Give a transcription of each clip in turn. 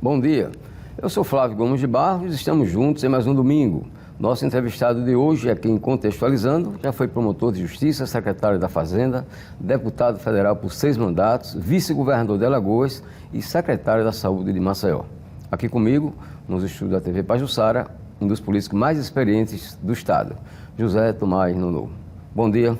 Bom dia, eu sou Flávio Gomes de Barros e estamos juntos em mais um domingo. Nosso entrevistado de hoje é quem, contextualizando, já foi promotor de Justiça, secretário da Fazenda, deputado federal por 6 mandatos, vice-governador de Alagoas e secretário da Saúde de Maceió. Aqui comigo, nos estúdios da TV Pajuçara, um dos políticos mais experientes do estado, José Tomás Nuno. Bom dia.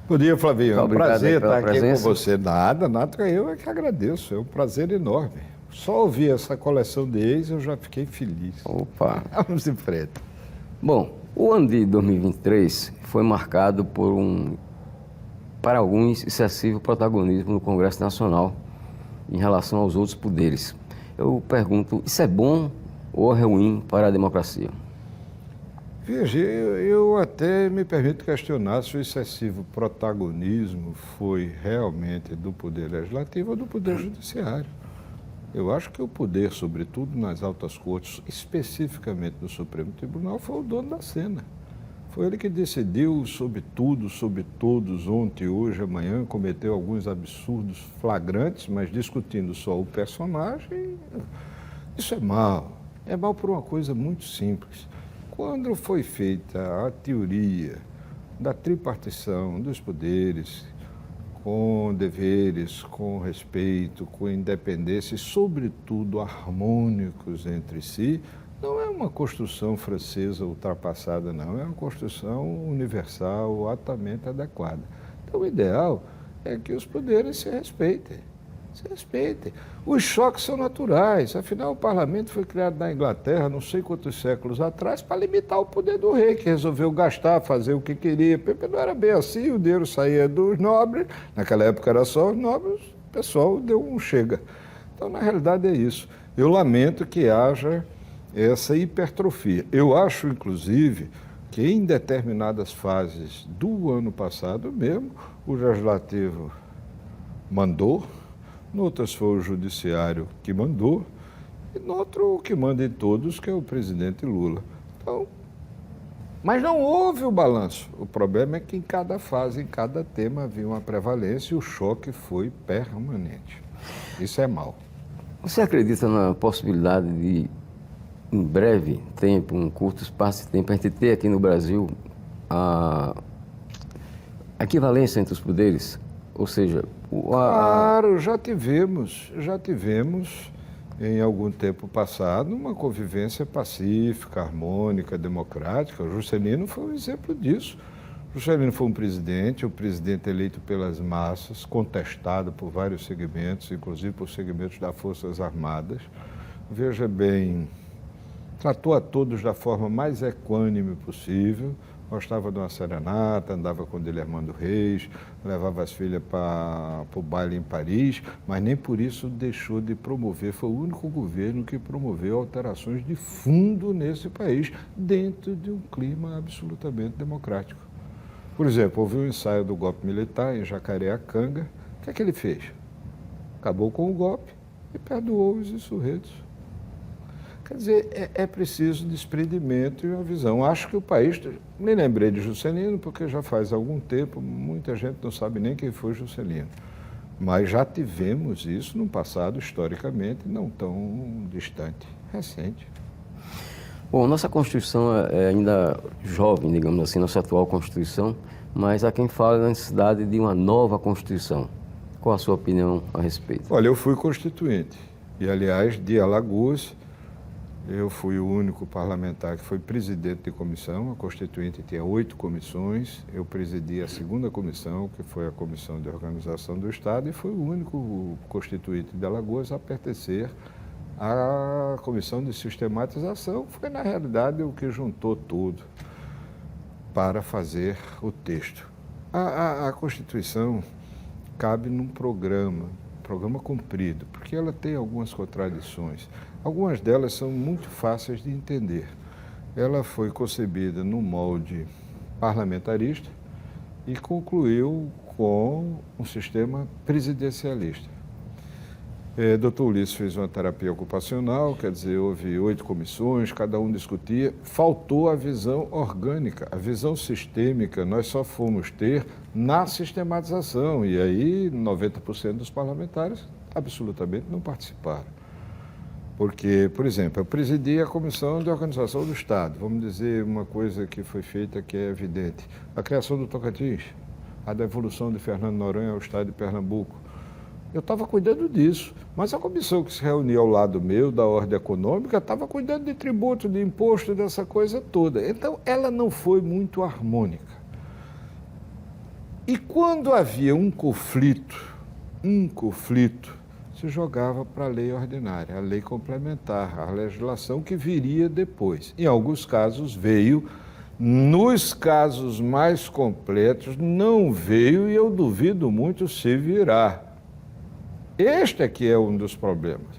Bom dia, Flavinho. É um prazer estar aqui presença. com você. Nada, eu é que agradeço. É um prazer enorme. Só ouvir essa coleção de ex, eu já fiquei feliz. Opa! Vamos em frente. Bom, o ano de 2023 foi marcado por para alguns, excessivo protagonismo no Congresso Nacional em relação aos outros poderes. Eu pergunto, isso é bom ou é ruim para a democracia? Veja, eu até me permito questionar se o excessivo protagonismo foi realmente do Poder Legislativo ou do Poder Judiciário. Eu acho que o poder, sobretudo nas altas cortes, especificamente no Supremo Tribunal, foi o dono da cena. Foi ele que decidiu sobre tudo, sobre todos, ontem, hoje, amanhã, cometeu alguns absurdos flagrantes, mas discutindo só o personagem, isso é mal. É mal por uma coisa muito simples. Quando foi feita a teoria da tripartição dos poderes, com deveres, com respeito, com independência e, sobretudo, harmônicos entre si, não é uma construção francesa ultrapassada, não. É uma construção universal, altamente adequada. Então, o ideal é que os poderes se respeitem. Se respeitem. Os choques são naturais. Afinal, o parlamento foi criado na Inglaterra, não sei quantos séculos atrás, para limitar o poder do rei, que resolveu gastar, fazer o que queria. Porque não era bem assim, o dinheiro saía dos nobres. Naquela época era só os nobres, o pessoal deu um chega. Então, na realidade, é isso. Eu lamento que haja essa hipertrofia. Eu acho, inclusive, que em determinadas fases do ano passado mesmo, o Legislativo mandou, noutras foi o Judiciário que mandou, e noutro o que manda em todos, que é o presidente Lula. Então, mas não houve o balanço. O problema é que em cada fase, em cada tema, havia uma prevalência e o choque foi permanente. Isso é mal. Você acredita na possibilidade de, em breve tempo, um curto espaço de tempo, a gente ter aqui no Brasil a equivalência entre os poderes? Ou seja, Claro, já tivemos em algum tempo passado uma convivência pacífica, harmônica, democrática. O Juscelino foi um exemplo disso. O Juscelino foi um presidente, o presidente eleito pelas massas, contestado por vários segmentos, inclusive por segmentos das Forças Armadas. Veja bem, tratou a todos da forma mais equânime possível. Gostava de uma serenata, andava com o Dele Armando Reis, levava as filhas para o baile em Paris, mas nem por isso deixou de promover. Foi o único governo que promoveu alterações de fundo nesse país, dentro de um clima absolutamente democrático. Por exemplo, houve um ensaio do golpe militar em Jacareacanga. O que ele fez? Acabou com o golpe e perdoou os insurretos. Quer dizer, é preciso desprendimento e uma visão. Acho que o país... Me lembrei de Juscelino, porque já faz algum tempo, muita gente não sabe nem quem foi Juscelino. Mas já tivemos isso no passado, historicamente, não tão distante, recente. Bom, nossa Constituição é ainda jovem, digamos assim, nossa atual Constituição, mas há quem fala da necessidade de uma nova Constituição. Qual a sua opinião a respeito? Olha, eu fui constituinte e, aliás, de Alagoas, eu fui o único parlamentar que foi presidente de comissão. A Constituinte tinha 8 comissões, eu presidi a 2ª comissão, que foi a Comissão de Organização do Estado, e fui o único constituinte de Alagoas a pertencer à Comissão de Sistematização, que foi, na realidade, o que juntou tudo para fazer o texto. A Constituição cabe num programa comprido, porque ela tem algumas contradições. Algumas delas são muito fáceis de entender. Ela foi concebida no molde parlamentarista e concluiu com um sistema presidencialista. Dr. Ulisses fez uma terapia ocupacional, quer dizer, houve 8 comissões, cada um discutia, faltou a visão orgânica, a visão sistêmica, nós só fomos ter na sistematização, e aí 90% dos parlamentares absolutamente não participaram. Porque, por exemplo, eu presidi a Comissão de Organização do Estado. Vamos dizer uma coisa que foi feita que é evidente. A criação do Tocantins, a devolução de Fernando Noronha ao Estado de Pernambuco. Eu estava cuidando disso, mas a comissão que se reunia ao lado meu, da ordem econômica, estava cuidando de tributo, de imposto, dessa coisa toda. Então, ela não foi muito harmônica. E quando havia um conflito, se jogava para a lei ordinária, a lei complementar, a legislação que viria depois. Em alguns casos veio, nos casos mais completos não veio e eu duvido muito se virá. Este é que é um dos problemas.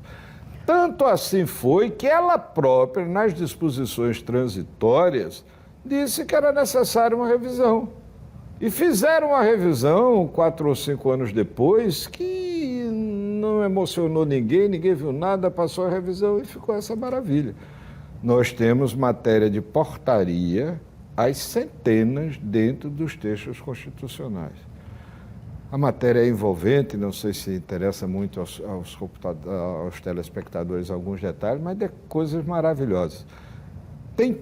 Tanto assim foi que ela própria, nas disposições transitórias, disse que era necessária uma revisão. E fizeram uma revisão 4 ou 5 anos depois que não emocionou ninguém, ninguém viu nada, passou a revisão e ficou essa maravilha. Nós temos matéria de portaria às centenas dentro dos textos constitucionais. A matéria é envolvente, não sei se interessa muito aos telespectadores alguns detalhes, mas é coisas maravilhosas. Tem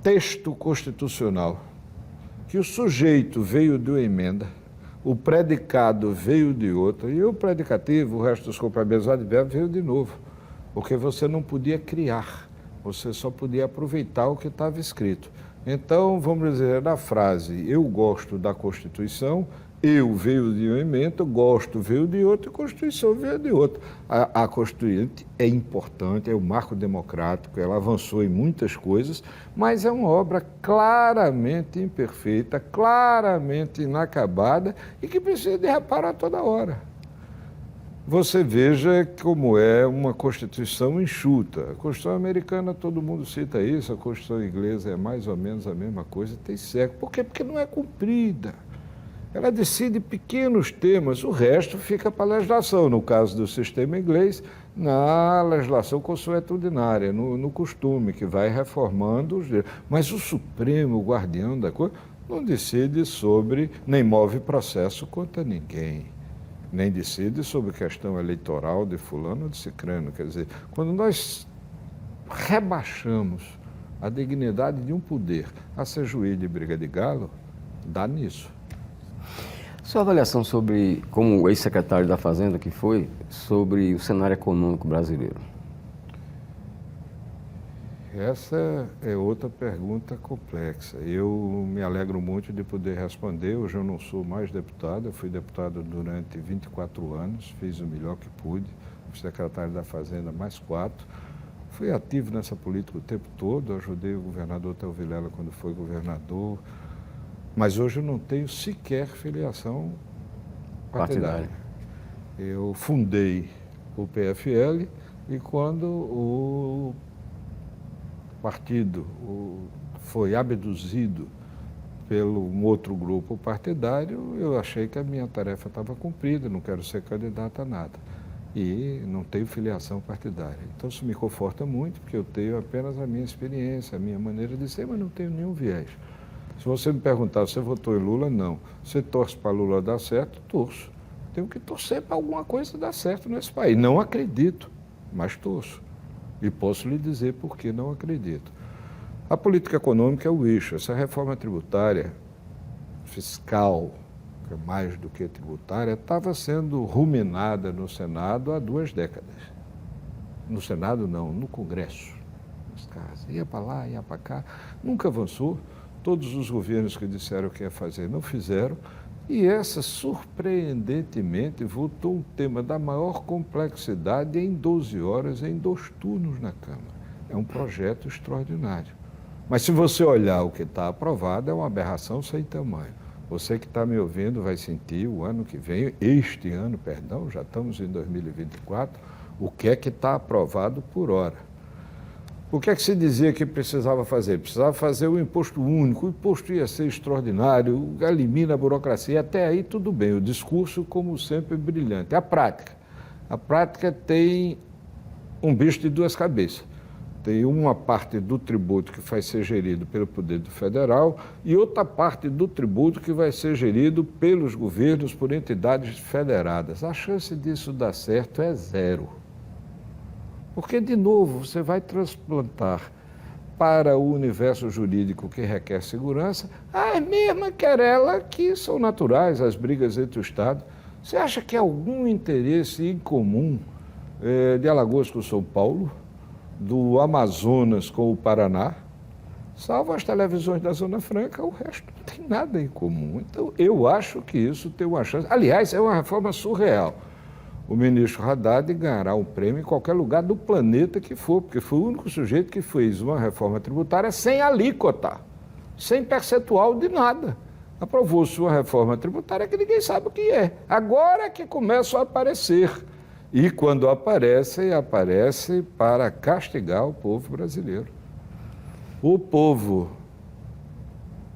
texto constitucional que o sujeito veio de uma emenda, o predicado veio de outra, e o predicativo, o resto dos complementos advérbios, veio de novo, porque você não podia criar, você só podia aproveitar o que estava escrito. Então, vamos dizer, na frase, eu gosto da Constituição, eu veio de uma emenda, gosto veio de outra, a Constituição veio de outra. A Constituinte é importante, é o marco democrático, ela avançou em muitas coisas, mas é uma obra claramente imperfeita, claramente inacabada e que precisa de reparo a toda hora. Você veja como é uma Constituição enxuta. A Constituição americana, todo mundo cita isso, a Constituição inglesa é mais ou menos a mesma coisa, tem século. Por quê? Porque não é cumprida. Ela decide pequenos temas, o resto fica para a legislação. No caso do sistema inglês, na legislação consuetudinária, no costume, que vai reformando os direitos. Mas o Supremo, o guardião da coisa, não decide sobre, nem move processo contra ninguém, nem decide sobre questão eleitoral de fulano ou de cicrano. Quer dizer, quando nós rebaixamos a dignidade de um poder a ser juiz de briga de galo, dá nisso. Sua avaliação sobre, como ex-secretário da Fazenda que foi, sobre o cenário econômico brasileiro? Essa é outra pergunta complexa. Eu me alegro muito de poder responder. Hoje eu não sou mais deputado, eu fui deputado durante 24 anos, fiz o melhor que pude, fui secretário da Fazenda mais 4. Fui ativo nessa política o tempo todo, ajudei o governador Théo Vilela quando foi governador. Mas hoje eu não tenho sequer filiação partidária. Eu fundei o PFL e quando o partido foi abduzido pelo um outro grupo partidário, eu achei que a minha tarefa estava cumprida, não quero ser candidato a nada. E não tenho filiação partidária. Então isso me conforta muito, porque eu tenho apenas a minha experiência, a minha maneira de ser, mas não tenho nenhum viés. Se você me perguntar, você votou em Lula? Não. Você torce para Lula dar certo? Torço. Tenho que torcer para alguma coisa dar certo nesse país. Não acredito, mas torço. E posso lhe dizer por que não acredito. A política econômica é o eixo. Essa reforma tributária, fiscal, que é mais do que tributária, estava sendo ruminada no Senado há 2 décadas. No Senado, não, no Congresso. Ia para lá, ia para cá. Nunca avançou. Todos os governos que disseram que ia fazer não fizeram, e essa, surpreendentemente, votou um tema da maior complexidade em 12 horas, em 2 turnos na Câmara. É um projeto extraordinário. Mas se você olhar o que está aprovado, é uma aberração sem tamanho. Você que está me ouvindo vai sentir o ano que vem, este ano, perdão, já estamos em 2024, o que é que está aprovado por hora. O que é que se dizia que precisava fazer? Precisava fazer o imposto único, o imposto ia ser extraordinário, elimina a burocracia, até aí tudo bem, o discurso, como sempre, brilhante. A prática tem um bicho de 2 cabeças. Tem uma parte do tributo que vai ser gerido pelo Poder Federal e outra parte do tributo que vai ser gerido pelos governos, por entidades federadas. A chance disso dar certo é 0. Porque, de novo, você vai transplantar para o universo jurídico que requer segurança as mesmas querelas que são naturais, as brigas entre o Estado. Você acha que há algum interesse em comum de Alagoas com São Paulo, do Amazonas com o Paraná? Salvo as televisões da Zona Franca, o resto não tem nada em comum. Então, eu acho que isso tem uma chance. Aliás, é uma reforma surreal. O ministro Haddad ganhará um prêmio em qualquer lugar do planeta que for, porque foi o único sujeito que fez uma reforma tributária sem alíquota, sem percentual de nada. Aprovou-se uma reforma tributária que ninguém sabe o que é. Agora é que começam a aparecer. E quando aparecem, aparecem para castigar o povo brasileiro. O povo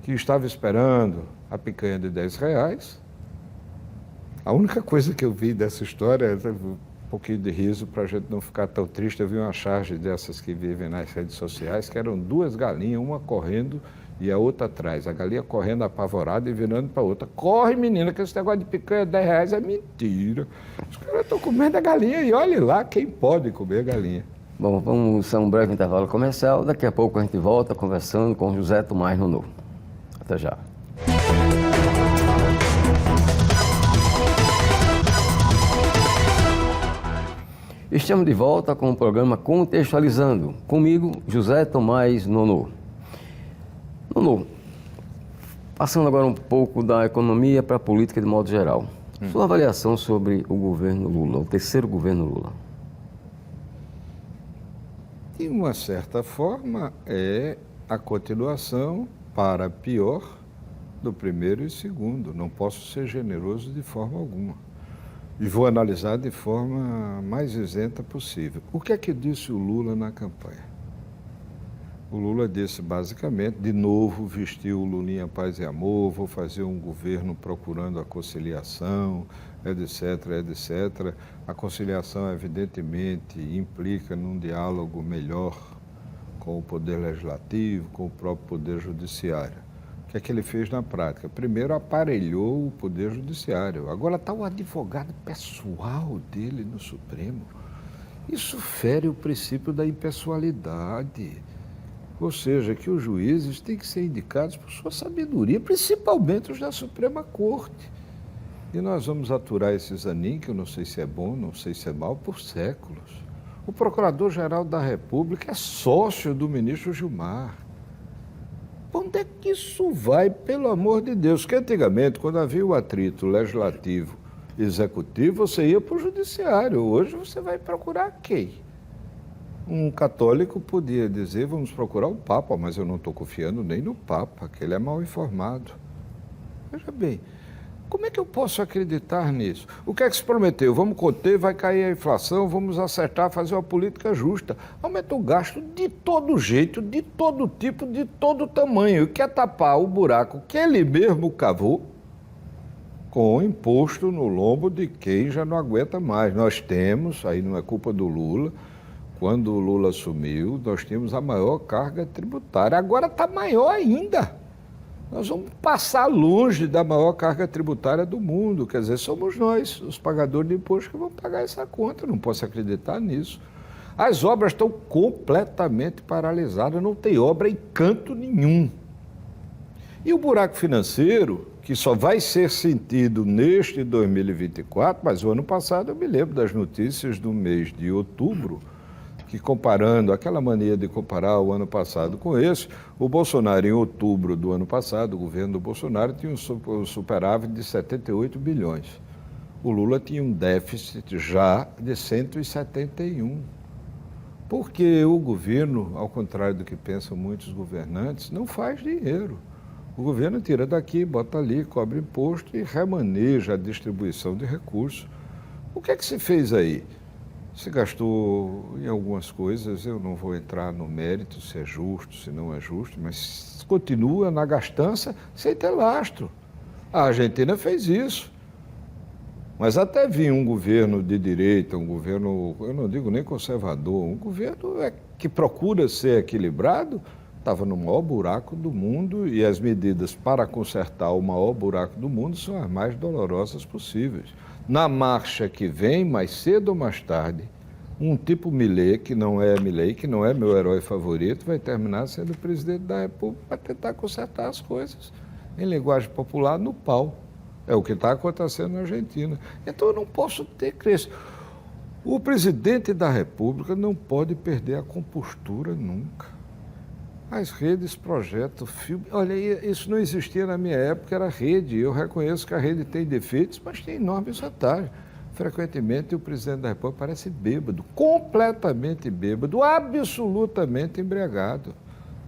que estava esperando a picanha de R$10, a única coisa que eu vi dessa história, um pouquinho de riso para a gente não ficar tão triste, eu vi uma charge dessas que vivem nas redes sociais, que eram duas galinhas, uma correndo e a outra atrás. A galinha correndo apavorada e virando para a outra. Corre, menina, que esse negócio de picanha de R$10 é mentira. Os caras estão comendo a galinha e olhe lá quem pode comer a galinha. Bom, vamos a um breve intervalo comercial. Daqui a pouco a gente volta conversando com José Tomás Nono. Até já. Estamos de volta com o programa Contextualizando. Comigo, José Tomás Nono. Nono, passando agora um pouco da economia para a política de modo geral. Sua avaliação sobre o governo Lula, o terceiro governo Lula. De uma certa forma, é a continuação para pior do primeiro e segundo. Não posso ser generoso de forma alguma. E vou analisar de forma mais isenta possível. O que é que disse o Lula na campanha? O Lula disse basicamente, de novo, vestiu o Lulinha Paz e Amor, vou fazer um governo procurando a conciliação, etc, etc. A conciliação, evidentemente, implica num diálogo melhor com o Poder Legislativo, com o próprio Poder Judiciário. O que é que ele fez na prática? Primeiro, aparelhou o Poder Judiciário. Agora está o advogado pessoal dele no Supremo. Isso fere o princípio da impessoalidade. Ou seja, que os juízes têm que ser indicados por sua sabedoria, principalmente os da Suprema Corte. E nós vamos aturar esse zanin, que eu não sei se é bom, não sei se é mal, por séculos. O Procurador-Geral da República é sócio do ministro Gilmar. Onde é que isso vai, pelo amor de Deus? Que antigamente, quando havia o atrito legislativo e executivo, você ia para o judiciário. Hoje você vai procurar quem? Um católico podia dizer, vamos procurar o Papa, mas eu não estou confiando nem no Papa, que ele é mal informado. Veja bem, como é que eu posso acreditar nisso? O que é que se prometeu? Vamos conter, vai cair a inflação, vamos acertar, fazer uma política justa. Aumenta o gasto de todo jeito, de todo tipo, de todo tamanho. E quer tapar o buraco que ele mesmo cavou com o imposto no lombo de quem já não aguenta mais. Nós temos, aí não é culpa do Lula, quando o Lula assumiu, nós tínhamos a maior carga tributária. Agora está maior ainda. Nós vamos passar longe da maior carga tributária do mundo. Quer dizer, somos nós, os pagadores de imposto, que vão pagar essa conta. Eu não posso acreditar nisso. As obras estão completamente paralisadas, não tem obra em canto nenhum. E o buraco financeiro, que só vai ser sentido neste 2024, mas o ano passado eu me lembro das notícias do mês de outubro, que comparando, aquela mania de comparar o ano passado com esse, o Bolsonaro, em outubro do ano passado, o governo do Bolsonaro tinha um superávit de 78 bilhões. O Lula tinha um déficit já de 171. Porque o governo, ao contrário do que pensam muitos governantes, não faz dinheiro. O governo tira daqui, bota ali, cobra imposto e remaneja a distribuição de recursos. O que é que se fez aí? Se gastou em algumas coisas, eu não vou entrar no mérito se é justo, se não é justo, mas continua na gastança sem ter lastro. A Argentina fez isso. Mas até vir um governo de direita, um governo, eu não digo nem conservador, um governo que procura ser equilibrado, estava no maior buraco do mundo e as medidas para consertar o maior buraco do mundo são as mais dolorosas possíveis. Na marcha que vem, mais cedo ou mais tarde, Um tipo Milei, que não é meu herói favorito, vai terminar sendo presidente da República para tentar consertar as coisas. Em linguagem popular, no pau. É o que está acontecendo na Argentina. Então eu não posso ter crescimento. O presidente da República não pode perder a compostura nunca. As redes projetam filme. Olha, isso não existia na minha época, era rede. Eu reconheço que a rede tem defeitos, mas tem enormes vantagens. Frequentemente o presidente da República parece bêbado, completamente bêbado, absolutamente embriagado,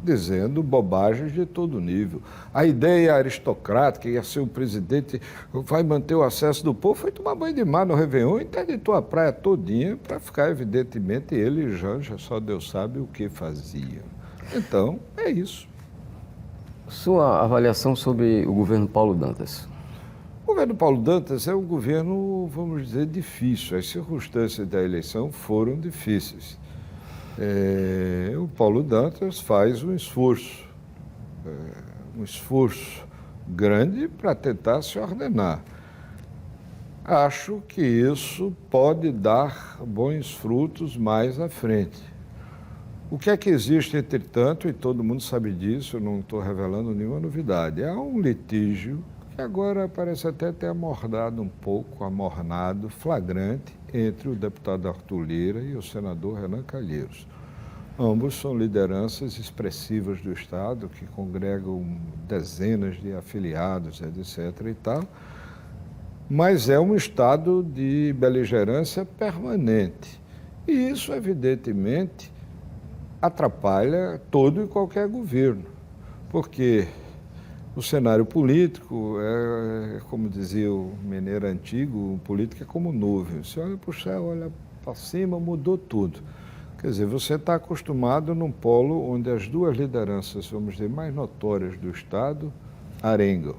dizendo bobagens de todo nível. A ideia aristocrática, ia ser o presidente, vai manter o acesso do povo, foi tomar banho de mar no Réveillon e interditou a praia todinha para ficar, evidentemente, ele e Janja, só Deus sabe o que faziam. Então, é isso. Sua avaliação sobre o governo Paulo Dantas. O governo Paulo Dantas é um governo, vamos dizer, difícil. As circunstâncias da eleição foram difíceis. O Paulo Dantas faz um esforço grande para tentar se ordenar. Acho que isso pode dar bons frutos mais à frente. O que é que existe, entretanto, e todo mundo sabe disso, eu não estou revelando nenhuma novidade, há um litígio que agora parece até ter amornado um pouco, flagrante, entre o deputado Arthur Lira e o senador Renan Calheiros. Ambos são lideranças expressivas do Estado, que congregam dezenas de afiliados, etc. e tal, mas é um estado de beligerância permanente. E isso, evidentemente, atrapalha todo e qualquer governo, porque o cenário político como dizia o mineiro antigo, o político é como nuvem. Você olha para o céu, olha para cima, mudou tudo. Quer dizer, você está acostumado num polo onde as duas lideranças, vamos dizer, mais notórias do Estado, arengam.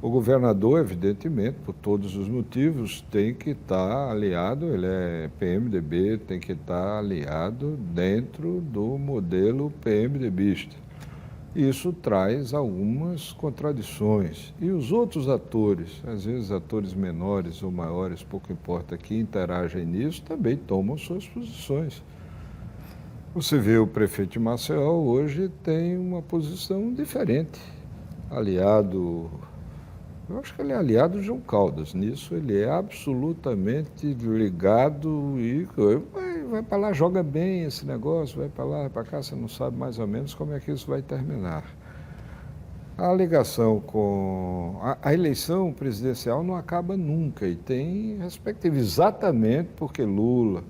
O governador, evidentemente, por todos os motivos, tem que estar aliado, ele é PMDB, tem que estar aliado dentro do modelo PMDBista. Isso traz algumas contradições. E os outros atores, às vezes atores menores ou maiores, pouco importa, que interagem nisso, também tomam suas posições. Você vê o prefeito de Maceió hoje tem uma posição diferente, aliado, eu acho que ele é aliado de João Caldas, nisso ele é absolutamente ligado e vai para lá, joga bem esse negócio, vai para lá, vai para cá, você não sabe mais ou menos como é que isso vai terminar. A ligação com a eleição presidencial não acaba nunca e tem respectiva, exatamente porque Lula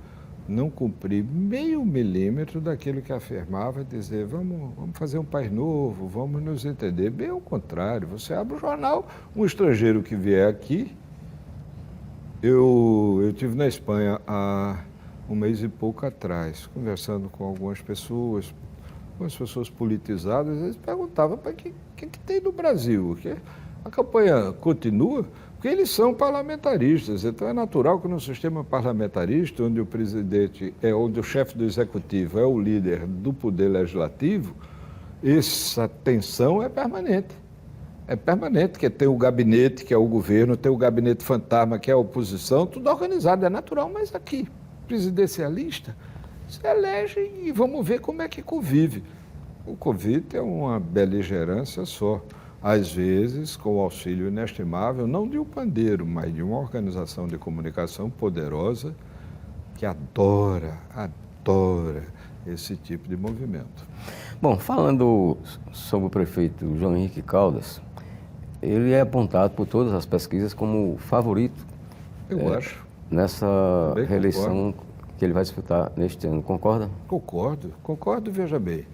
não cumprir meio milímetro daquilo que afirmava, dizer vamos fazer um país novo, vamos nos entender. Bem ao contrário, você abre o jornal, um estrangeiro que vier aqui, eu estive na Espanha há um mês e pouco atrás, conversando com algumas pessoas politizadas, eles perguntavam para o que tem no Brasil, que a campanha continua, porque eles são parlamentaristas, então é natural que no sistema parlamentarista, onde o presidente onde o chefe do executivo é o líder do poder legislativo, essa tensão é permanente. É permanente, porque tem o gabinete, que é o governo, tem o gabinete fantasma, que é a oposição, tudo organizado, é natural, mas aqui, presidencialista, se elege e vamos ver como é que convive. O convite é uma beligerância só. Às vezes, com o auxílio inestimável, não de um pandeiro, mas de uma organização de comunicação poderosa que adora esse tipo de movimento. Bom, falando sobre o prefeito João Henrique Caldas, ele é apontado por todas as pesquisas como favorito Eu acho. Nessa Também reeleição concordo. que ele vai disputar neste ano, concorda? Concordo, veja bem.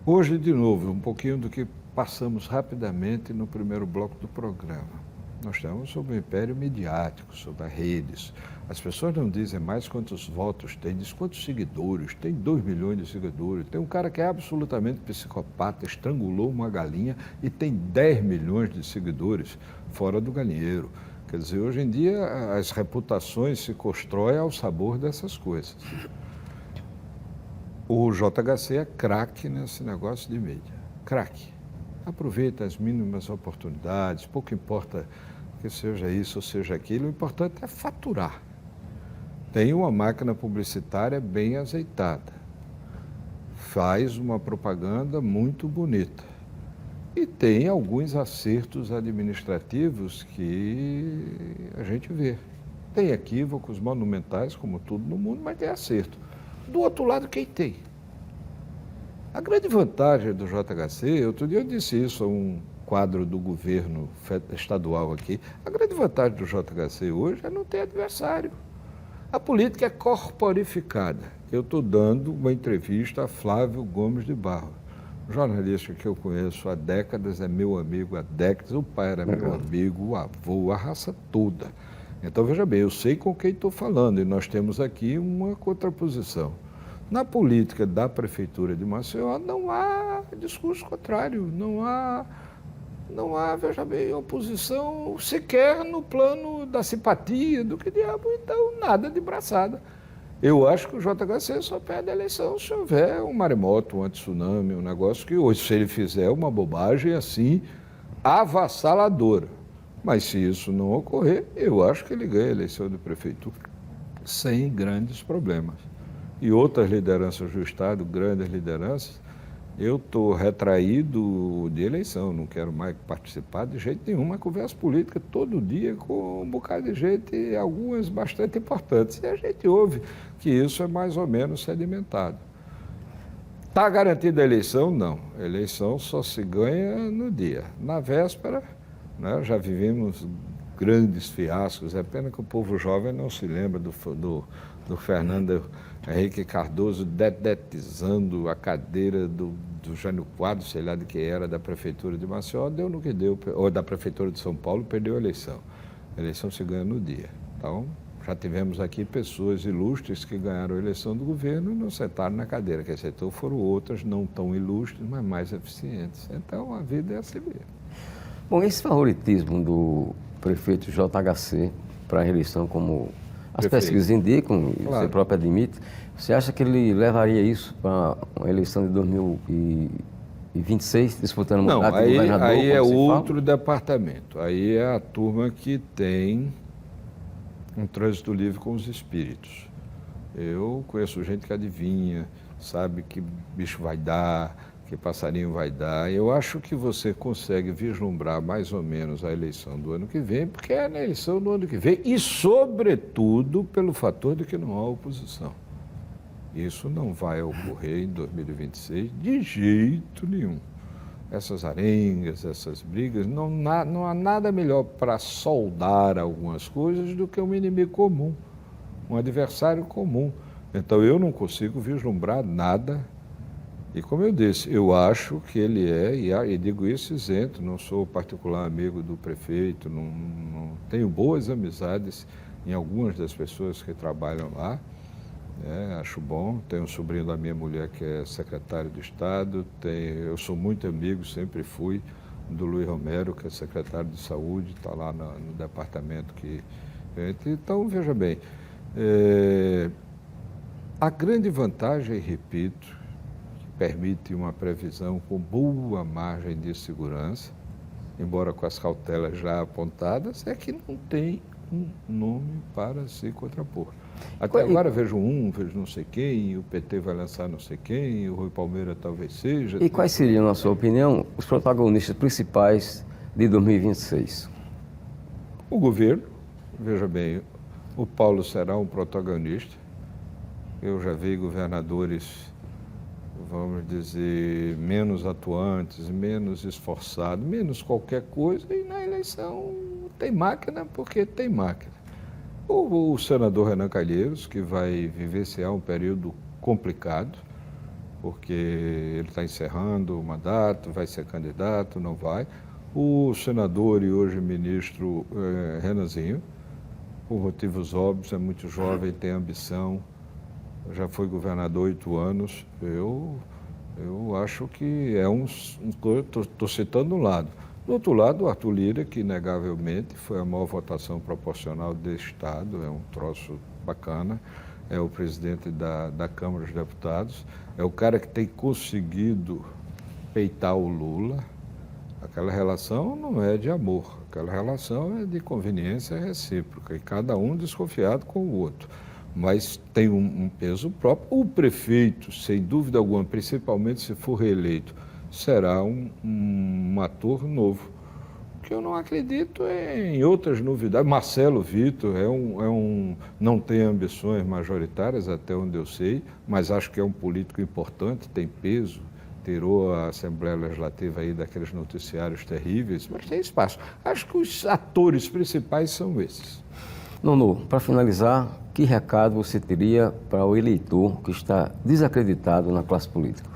Hoje, de novo, um pouquinho do que passamos rapidamente no primeiro bloco do programa. Nós estamos sob o império midiático, sob as redes. As pessoas não dizem mais quantos votos tem, diz quantos seguidores, tem 2 milhões de seguidores. Tem um cara que é absolutamente psicopata, estrangulou uma galinha e tem 10 milhões de seguidores fora do galinheiro. Quer dizer, hoje em dia as reputações se constroem ao sabor dessas coisas. O JHC é craque nesse negócio de mídia, craque. Aproveita as mínimas oportunidades, pouco importa que seja isso ou seja aquilo, o importante é faturar. tem uma máquina publicitária bem azeitada, faz uma propaganda muito bonita e tem alguns acertos administrativos que a gente vê. Tem equívocos monumentais, como tudo no mundo, mas tem acerto. Do outro lado, quem tem? A grande vantagem do JHC, outro dia eu disse isso a um quadro do governo estadual aqui, a grande vantagem do JHC hoje é não ter adversário. A política é corporificada. Eu estou dando uma entrevista a Flávio Gomes de Barros, jornalista que eu conheço há décadas, é meu amigo há décadas, o pai era meu amigo, o avô, a raça toda. Então, veja bem, eu sei com quem estou falando e nós temos aqui uma contraposição. Na política da Prefeitura de Maceió não há discurso contrário, não há, veja bem, oposição sequer no plano da simpatia, do que diabo, então nada de braçada. Eu acho que o JHC só perde a eleição se houver um maremoto, um tsunami, um negócio que hoje, se ele fizer uma bobagem assim, avassaladora. Mas se isso não ocorrer, eu acho que ele ganha a eleição de prefeitura sem grandes problemas. E outras lideranças do Estado, grandes lideranças, eu estou retraído de eleição, não quero mais participar de jeito nenhum, mas conversa política todo dia com um bocado de gente, algumas bastante importantes. E a gente ouve que isso é mais ou menos sedimentado. Está garantida a eleição? Não. A eleição só se ganha no dia. Na véspera, né, já vivemos grandes fiascos. É pena que o povo jovem não se lembra do Fernando Henrique Cardoso dedetizando a cadeira do Jânio Quadros, sei lá de que era, da Prefeitura de Maceió, deu no que deu, ou da Prefeitura de São Paulo, perdeu a eleição. A eleição se ganha no dia. Então, já tivemos aqui pessoas ilustres que ganharam a eleição do governo e não sentaram na cadeira. Quer dizer, então foram outras não tão ilustres, mas mais eficientes. Então, a vida é assim mesmo. Bom, esse favoritismo do prefeito JHC para a reeleição, como as pesquisas indicam, e você próprio admite, você acha que ele levaria isso para a eleição de 2026, disputando o mandato de governador? Aí é outro departamento. Aí é a turma que tem um trânsito livre com os espíritos. Eu conheço gente que adivinha, sabe que bicho vai dar, que passarinho vai dar. Eu acho que você consegue vislumbrar mais ou menos a eleição do ano que vem, porque é na eleição do ano que vem e, sobretudo, pelo fator de que não há oposição. Isso não vai ocorrer em 2026 de jeito nenhum. Essas arengas, essas brigas, não há nada melhor para soldar algumas coisas do que um inimigo comum, um adversário comum. Então, eu não consigo vislumbrar nada. E como eu disse, eu acho que ele é, e digo isso isento, não sou particular amigo do prefeito, não tenho boas amizades em algumas das pessoas que trabalham lá, acho bom. Tenho um sobrinho da minha mulher que é secretário de Estado, eu sou muito amigo, sempre fui, do Luiz Romero, que é secretário de Saúde, está lá no departamento que... Então, veja bem, a grande vantagem, repito, permite uma previsão com boa margem de segurança, embora com as cautelas já apontadas, é que não tem um nome para se contrapor. Até agora vejo não sei quem, o PT vai lançar não sei quem, o Rui Palmeira talvez seja. E quais seriam, na sua opinião, os protagonistas principais de 2026? O governo, veja bem, o Paulo será um protagonista. Eu já vi governadores, vamos dizer, menos atuantes, menos esforçados, menos qualquer coisa, e na eleição tem máquina porque tem máquina. O senador Renan Calheiros, que vai vivenciar um período complicado, porque ele está encerrando o mandato, vai ser candidato, não vai. O senador e hoje ministro Renanzinho, por motivos óbvios, é muito jovem, tem ambição, já foi governador 8 anos. Eu acho que é estou citando um lado. Do outro lado, o Arthur Lira, que inegavelmente foi a maior votação proporcional desse Estado, é um troço bacana, é o presidente da Câmara dos Deputados, é o cara que tem conseguido peitar o Lula. Aquela relação não é de amor, aquela relação é de conveniência recíproca, e cada um desconfiado com o outro. mas tem um peso próprio. O prefeito, sem dúvida alguma, principalmente se for reeleito, será um ator novo. O que eu não acredito é em outras novidades. Marcelo Vitor não tem ambições majoritárias, até onde eu sei, mas acho que é um político importante, tem peso, tirou a Assembleia Legislativa aí daqueles noticiários terríveis, mas tem espaço. Acho que os atores principais são esses. Nono, para finalizar, que recado você teria para o eleitor que está desacreditado na classe política?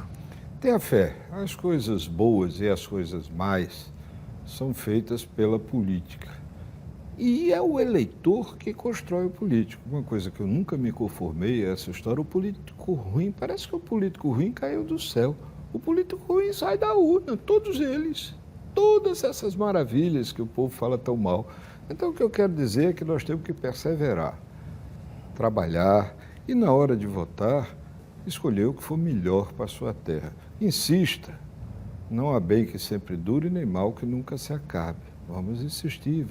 Tenha fé. As coisas boas e as coisas más são feitas pela política. E é o eleitor que constrói o político. Uma coisa que eu nunca me conformei é essa história. O político ruim, parece que o político ruim caiu do céu. O político ruim sai da urna, todos eles. Todas essas maravilhas que o povo fala tão mal. Então, o que eu quero dizer é que nós temos que perseverar, trabalhar e, na hora de votar, escolher o que for melhor para a sua terra. Insista, não há bem que sempre dure, nem mal que nunca se acabe. Vamos insistir,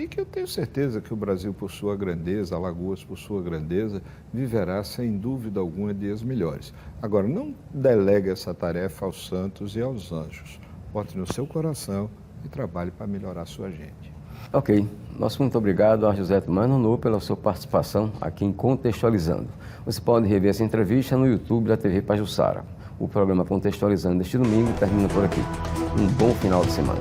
que eu tenho certeza que o Brasil, por sua grandeza, Alagoas, por sua grandeza, viverá, sem dúvida alguma, dias melhores. Agora, não delegue essa tarefa aos santos e aos anjos. Bote no seu coração e trabalhe para melhorar a sua gente. Ok, nosso muito obrigado a José Tomás Nono pela sua participação aqui em Contextualizando. Você pode rever essa entrevista no YouTube da TV Pajuçara. O programa Contextualizando deste domingo termina por aqui. Um bom final de semana.